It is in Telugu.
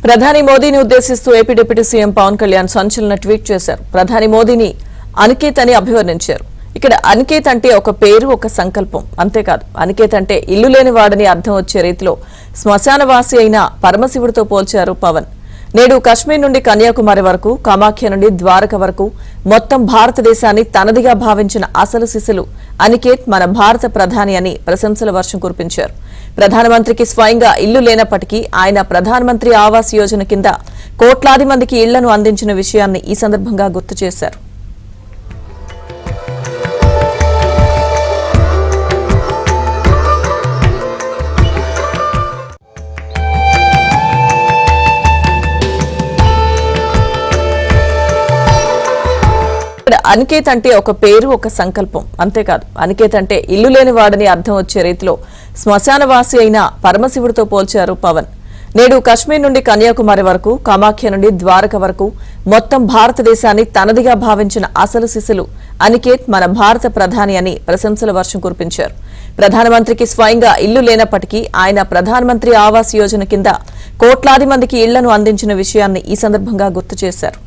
ప్రధాని మోదీని ఉద్దేశిస్తూ AP deputy CM Pawan Kalyan సంచలన ట్వీట్ చేశారు. ప్రధాని మోదీని అనికేత్ అని అభివర్ణించారు. ఇక్కడ అనికేత్ అంటే ఒక పేరు, ఒక సంకల్పం. అంతేకాదు, అనికేత్ అంటే ఇల్లు లేని వాడని అర్థం వచ్చే రీతిలో శ్మశానవాసి అయిన పరమశివుడితో పోల్చారు పవన్. నేడు కశ్మీర్ నుండి కన్యాకుమారి వరకు, కామాఖ్య నుండి ద్వారక వరకు మొత్తం భారతదేశాన్ని తనదిగా భావించిన అసలు శిశులు అనికేత్ మన భారత ప్రధాని అని ప్రశంసల వర్షం కురిపించారు. ప్రధానమంత్రికి స్వయంగా ఇల్లు లేనప్పటికీ ఆయన ప్రధానమంత్రి ఆవాస్ యోజన కింద కోట్లాది మందికి ఇళ్లను అందించిన విషయాన్ని ఈ సందర్భంగా గుర్తు చేశారు. అనికేత్ అంటే ఒక పేరు, ఒక సంకల్పం. అంతేకాదు, అనికేత్ అంటే ఇల్లు లేని వాడని అర్థం వచ్చే రీతిలో శ్మశానవాసి అయిన పరమశివుడితో పోల్చారు పవన్. నేడు కశ్మీర్ నుండి కన్యాకుమారి వరకు, కామాఖ్య నుండి ద్వారక వరకు మొత్తం భారతదేశాన్ని తనదిగా భావించిన అసలు శిశులు అనికేత్ మన భారత ప్రధాని అని ప్రశంసల వర్షం కురిపించారు. ప్రధానమంత్రికి స్వయంగా ఇల్లు లేనప్పటికీ ఆయన ప్రధానమంత్రి ఆవాస్ యోజన కింద కోట్లాది మందికి ఇళ్లను అందించిన విషయాన్ని ఈ సందర్భంగా గుర్తు చేశారు.